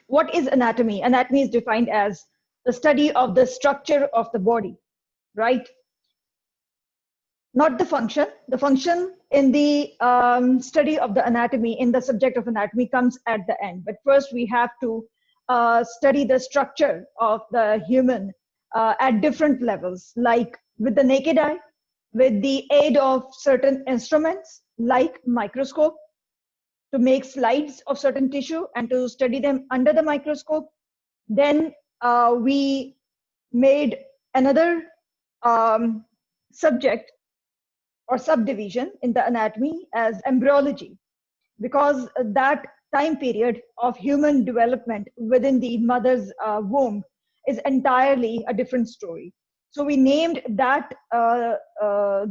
what is anatomy? Anatomy is defined as the study of the structure of the body, right? Not the function. The function in the study of the anatomy, in the subject of anatomy, comes at the end. But first we have to study the structure of the human at different levels, like with the naked eye, with the aid of certain instruments like microscope, to make slides of certain tissue and to study them under the microscope. Then we made another subject or subdivision in the anatomy as embryology, because that time period of human development within the mother's womb is entirely a different story. So we named that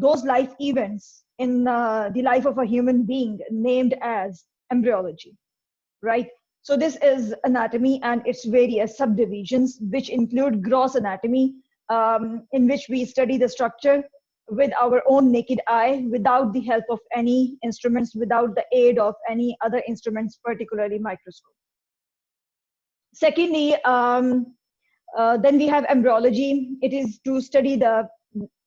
those life events in the life of a human being named as embryology, right? So this is anatomy and its various subdivisions, which include gross anatomy, in which we study the structure with our own naked eye, without the help of any instruments, without the aid of any other instruments, particularly microscope. Secondly, then we have embryology. It is to study the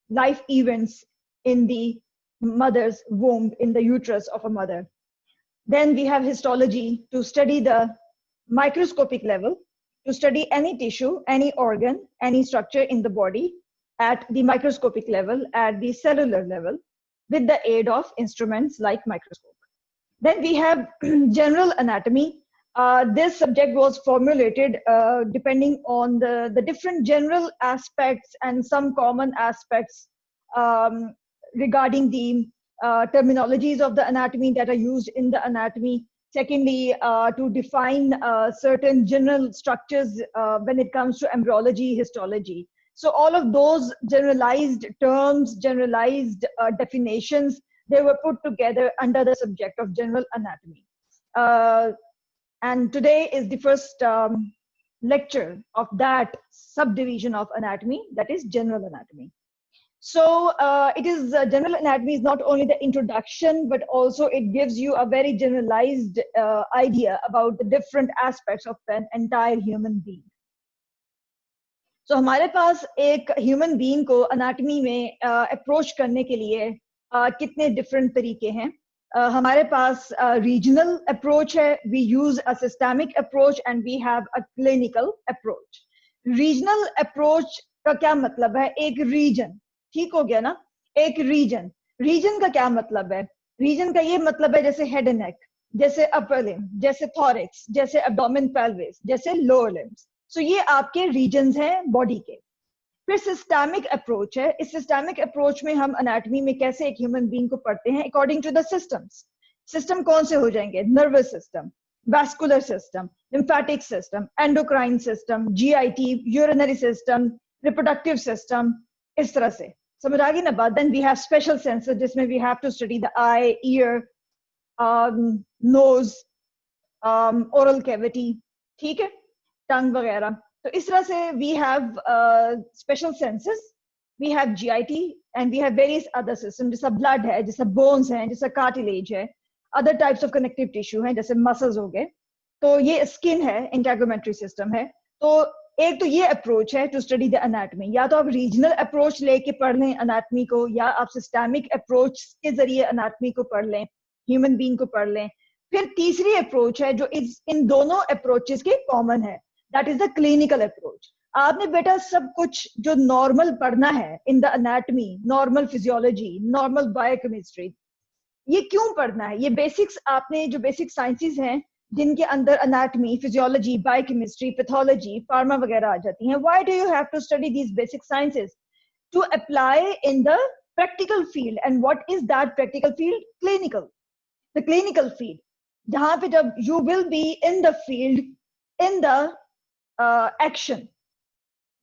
life events in the mother's womb, in the uterus of a mother. Then we have histology, to study the microscopic level, to study any tissue, any organ, any structure in the body at the microscopic level, at the cellular level, with the aid of instruments like microscope. Then we have general anatomy. This subject was formulated depending on the different general aspects and some common aspects regarding the terminologies of the anatomy that are used in the anatomy. Secondly, to define certain general structures when it comes to embryology, histology. So all of those generalized terms, generalized definitions, they were put together under the subject of general anatomy. And today is the first lecture of that subdivision of anatomy, that is general anatomy. So it is general anatomy is not only the introduction, but also it gives you a very generalized idea about the different aspects of an entire human being. So हमारे पास एक human being को anatomy में approach करने के लिए कितने different तरीके हैं. हमारे पास रीजनल अप्रोच है. We use a systemic approach and we have a clinical approach. Regional approach का क्या मतलब है? एक रीजन, ठीक हो गया ना, एक रीजन. रीजन का क्या मतलब है? रीजन का ये मतलब है जैसे हेड एंड नेक, जैसे अपर लिम्ब, जैसे थॉरिक्स, जैसे एब्डोमेन पेल्विस, जैसे लोअर लिम्ब्स. सो ये आपके रीजन्स हैं बॉडी के. फिर सिस्टमिक अप्रोच है. इस सिस्टमिक अप्रोच में हम एनाटॉमी में कैसे एक ह्यूमन बीइंग को पढ़ते हैं according to the systems. System कौन से हो जाएंगे? Nervous system, vascular system, lymphatic system, endocrine system, GIT, urinary system, reproductive system, इस तरह से. समझ आ गई ना बात? Then we have special senses जिसमें we have to study the eye, ear, nose, oral cavity, ठीक है, टंग वगैरह. तो इस तरह से we have special senses, we have GIT and we have various other system, जैसा ब्लड है, जैसा बोन्स हैं, जैसा कार्टिलेज है, other types of connective tissue हैं जैसे मसल्स हो गए. तो ये स्किन है, इंटेगुमेंट्री सिस्टम है. तो एक तो ये अप्रोच है टू स्टडी द एनाटॉमी. या तो आप रीजनल अप्रोच लेके पढ़ लें एनाटॉमी को, या आप सिस्टमिक अप्रोच के जरिए एनाटॉमी को पढ़ लें, ह्यूमन बीइंग को पढ़ लें. फिर तीसरी अप्रोच है जो इन दोनों अप्रोचेस के कॉमन है, that is the clinical approach. आपने बेटा सब कुछ जो नॉर्मल पढ़ना है in the anatomy, normal physiology, normal biochemistry, ये क्यों पढ़ना है? ये बेसिक्स, आपने जो बेसिक साइंसेस हैं जिनके अंदर एनाटॉमी, फिजियोलॉजी, बायोकेमिस्ट्री, पैथोलॉजी, फार्मा वगैरह आ जाती हैं. Why do you have to study these basic sciences? To apply in the practical field. And what is that practical field? Clinical. The clinical field, जहां पे जब you will be in the field, in the action,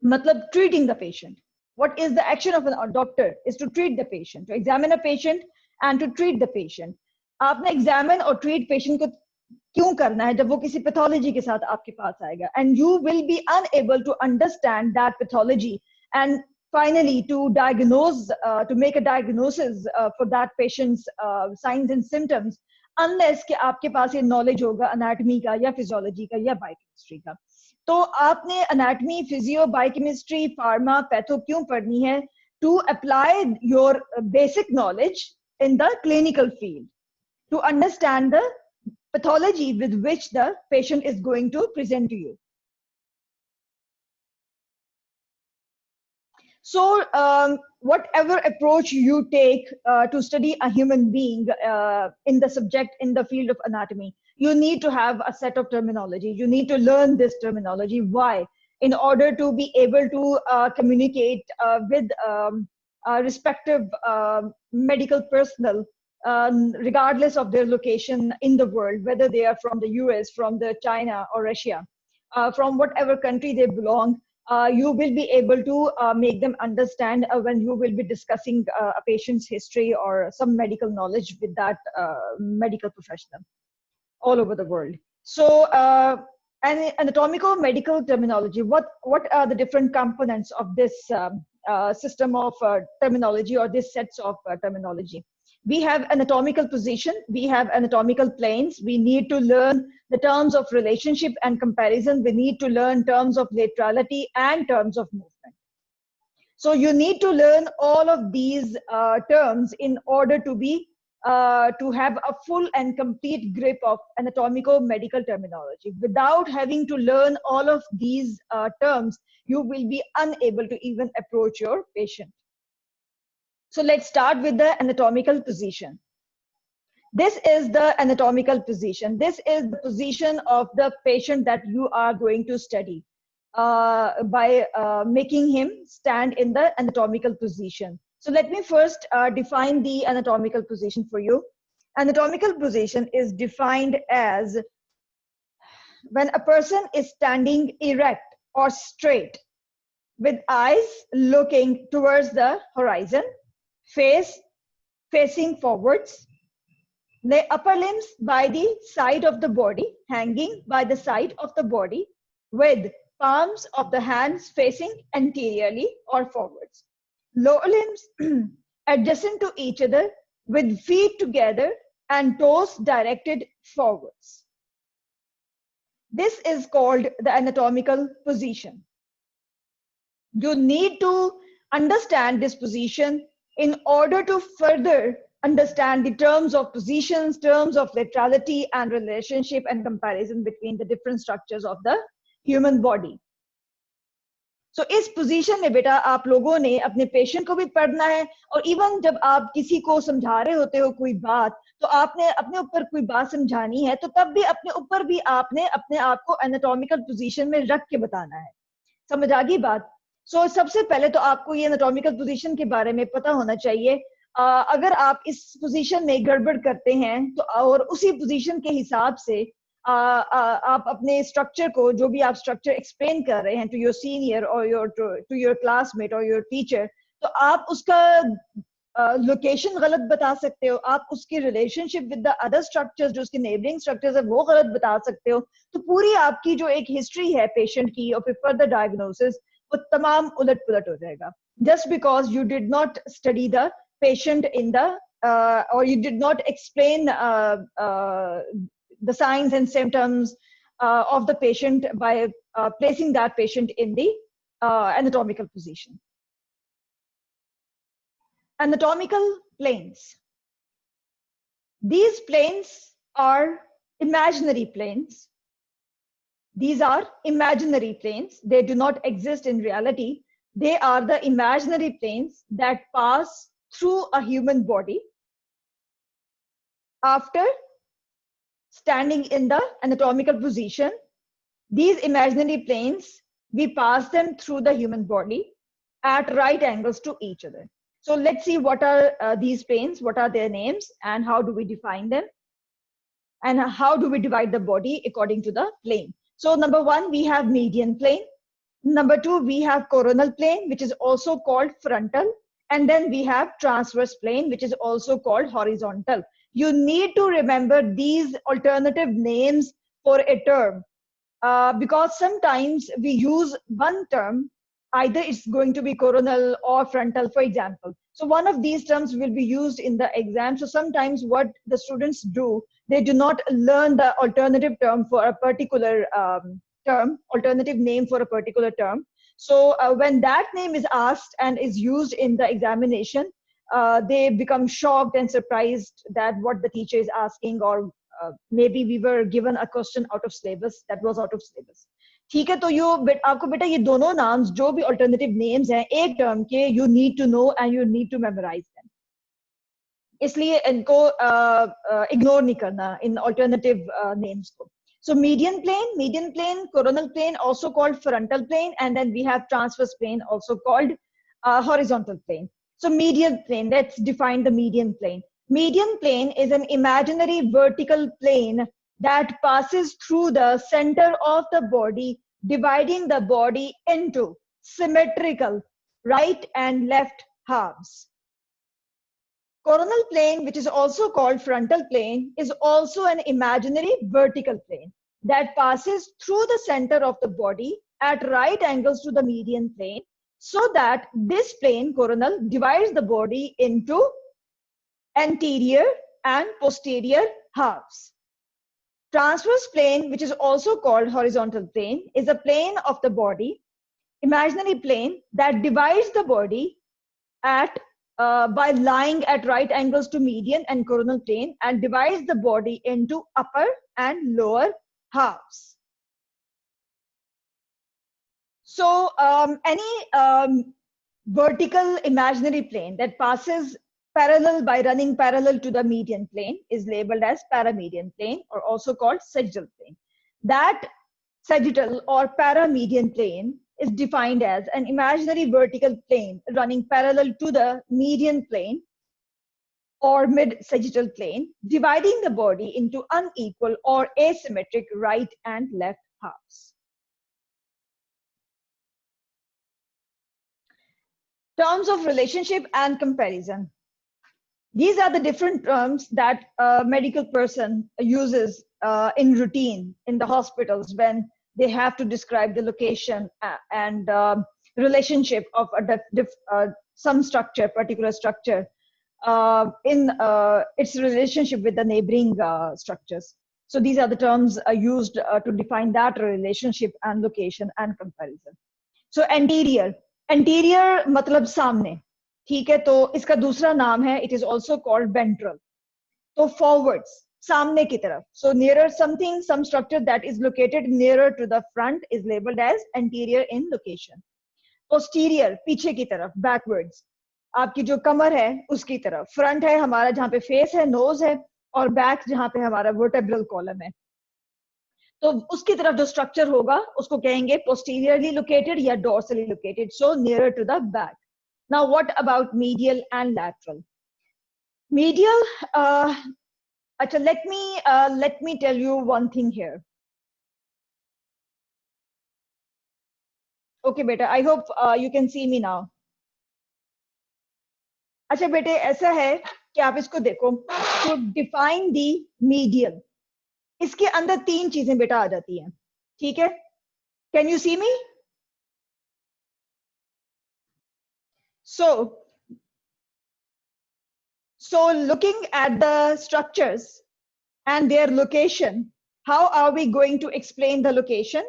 matlab treating the patient. What is the action of a doctor? Is to treat the patient, to examine a patient and to treat the patient. आपने examine और treat patient को क्यों करना है? जब वो किसी pathology के साथ आपके पास आएगा, and you will be unable to understand that pathology and finally to diagnose, to make a diagnosis for that patient's signs and symptoms unless कि आपके पास ये नॉलेज होगा अनाटमी का या फिजियोलॉजी का या बायोकेमिस्ट्री का। तो आपने anatomy, physio, biochemistry, pharma, patho क्यों पढ़नी है? To apply your basic knowledge in the clinical field, to understand the pathology with which the patient is going to present to you. So whatever approach you take to study a human being in the subject, in the field of anatomy, you need to have a set of terminology. You need to learn this terminology. Why? In order to be able to communicate with respective medical personnel, regardless of their location in the world, whether they are from the US, from the China or Russia, from whatever country they belong. You will be able to make them understand when you will be discussing a patient's history or some medical knowledge with that medical professional all over the world. So, and anatomical medical terminology, what are the different components of this system of terminology, or this sets of terminology? We have anatomical position, we have anatomical planes, we need to learn the terms of relationship and comparison, we need to learn terms of laterality and terms of movement. So you need to learn all of these terms in order to be to have a full and complete grip of anatomical medical terminology. Without having to learn all of these terms, you will be unable to even approach your patient. So let's start with the anatomical position. This is the anatomical position. This is the position of the patient that you are going to study by making him stand in the anatomical position. So let me first define the anatomical position for you. Anatomical position is defined as when a person is standing erect or straight with eyes looking towards the horizon, face facing forwards, the upper limbs by the side of the body, hanging by the side of the body, with palms of the hands facing anteriorly or forwards. Lower limbs adjacent to each other with feet together and toes directed forwards. This is called the anatomical position. You need to understand this position in order to further understand the terms of positions, terms of laterality and relationship and comparison between the different structures of the human body. So इस position में बेटा आप लोगों ने अपने patient को भी पढ़ना है, और इवन जब आप किसी को समझा रहे होते हो कोई बात, तो आपने अपने ऊपर कोई बात समझानी है तो तब भी अपने ऊपर भी आपने अपने आप को एनाटॉमिकल पोजीशन में रख के बताना है। समझ आ गई बात? सो सबसे पहले तो आपको ये एनाटॉमिकल पोजीशन के बारे में पता होना चाहिए। अगर आप इस पोजीशन में गड़बड़ करते हैं तो और उसी पोजीशन के हिसाब से आप अपने स्ट्रक्चर को, जो भी आप स्ट्रक्चर एक्सप्लेन कर रहे हैं टू योर सीनियर और टू योर क्लासमेट और योर टीचर, तो आप उसका लोकेशन गलत बता सकते हो, आप उसकी relationship with the other structures, जो उसके नेबरिंग स्ट्रक्चर्स है, वो गलत बता सकते हो। तो पूरी आपकी जो एक हिस्ट्री है पेशेंट की और फिर फर्दर डायग्नोसिस, वो तमाम उलट पुलट हो जाएगा, just because you did not study the patient in the or you did not explain the signs and symptoms of the patient by placing that patient in the anatomical position. Anatomical planes. These planes are imaginary planes. These are imaginary planes. They do not exist in reality. They are the imaginary planes that pass through a human body after standing in the anatomical position. These imaginary planes, we pass them through the human body at right angles to each other. So let's see what are these planes, what are their names, and how do we define them, and how do we divide the body according to the plane. So number one, we have median plane. Number two, we have coronal plane, which is also called frontal. And then we have transverse plane, which is also called horizontal. You need to remember these alternative names for a term because sometimes we use one term, either it's going to be coronal or frontal, for example. So one of these terms will be used in the exam. So sometimes what the students do, they do not learn the alternative term for a particular term, alternative name for a particular term. So when that name is asked and is used in the examination, they become shocked and surprised that what the teacher is asking, or maybe we were given a question out of syllabus that was out of syllabus. ठीक है, तो आपको बेटा ये दोनों नाम्स जो भी alternative names हैं एक टर्म के, you need to know and you need to memorize them, इसलिए इनको इग्नोर नहीं करना इन अल्टरनेटिव नेम्स को. So median plane, coronal plane, also called frontal plane, and then we have transverse plane, also called horizontal plane. So median plane, let's define the median plane. Median plane is an imaginary vertical plane that passes through the center of the body, dividing the body into symmetrical right and left halves. Coronal plane, which is also called frontal plane, is also an imaginary vertical plane that passes through the center of the body at right angles to the median plane, so that this plane, coronal, divides the body into anterior and posterior halves. Transverse plane, which is also called horizontal plane, is a plane of the body, imaginary plane that divides the body at by lying at right angles to median and coronal plane, and divides the body into upper and lower halves. So any vertical imaginary plane that passes parallel by running parallel to the median plane is labeled as paramedian plane, or also called sagittal plane. That sagittal or paramedian plane is defined as an imaginary vertical plane running parallel to the median plane or mid-sagittal plane, dividing the body into unequal or asymmetric right and left halves. Terms of relationship and comparison. These are the different terms that a medical person uses in routine in the hospitals when they have to describe the location and relationship of some structure, particular structure, in its relationship with the neighboring structures. So these are the terms used to define that relationship and location and comparison. So anterior मतलब सामने, ठीक है, तो इसका दूसरा नाम है, it is also called ventral. तो forwards, सामने की तरफ. So nearer something, some structure that is located nearer to the front is labeled as anterior in location. Posterior, पीछे की तरफ, backwards. आपकी जो कमर है उसकी तरफ. Front है हमारा जहाँ पे face है, nose है, और back जहाँ पे हमारा vertebral column है. तो उसकी तरफ जो structure होगा उसको कहेंगे posteriorly located या dorsally located, so nearer to the back. Now what about medial and lateral? Medial, let me tell you one thing here. Okay beta, I hope you can see me now. अच्छा बेटे ऐसा है कि आप इसको देखो, to define the medial, इसके अंदर तीन चीजें बेटा आ जाती हैं, ठीक है? Can you see me? So looking at the structures and their location, how are we going to explain the location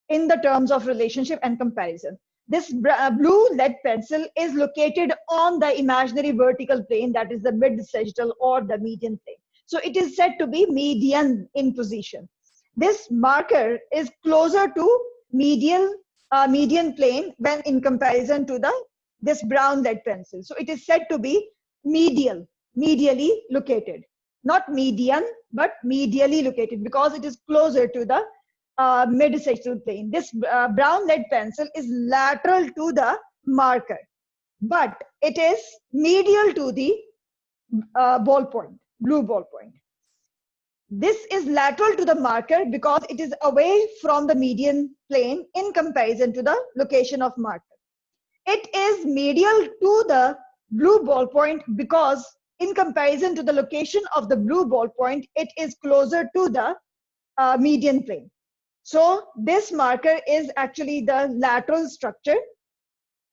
in the terms of relationship and comparison? This blue lead pencil is located on the imaginary vertical plane, that is the mid-sagittal or the median plane. So it is said to be median in position. This marker is closer to median plane when in comparison to this brown lead pencil. So it is said to be medially located. Not median, but medially located, because it is closer to the mid-sagittal plane. This brown lead pencil is lateral to the marker, but it is medial to the ballpoint, blue ballpoint. This is lateral to the marker because it is away from the median plane in comparison to the location of marker. It is medial to the blue ballpoint because in comparison to the location of the blue ballpoint, it is closer to the median plane. So this marker is actually the lateral structure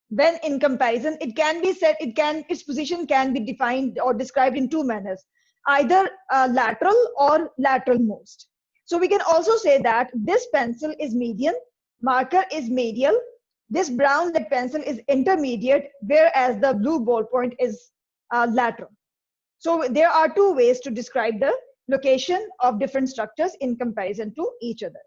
when in comparison, it can be said, its position can be defined or described in two manners, either lateral or lateral most. So we can also say that this pencil is median, marker is medial, this brown lead pencil is intermediate, whereas the blue ballpoint is lateral. So there are two ways to describe the location of different structures in comparison to each other.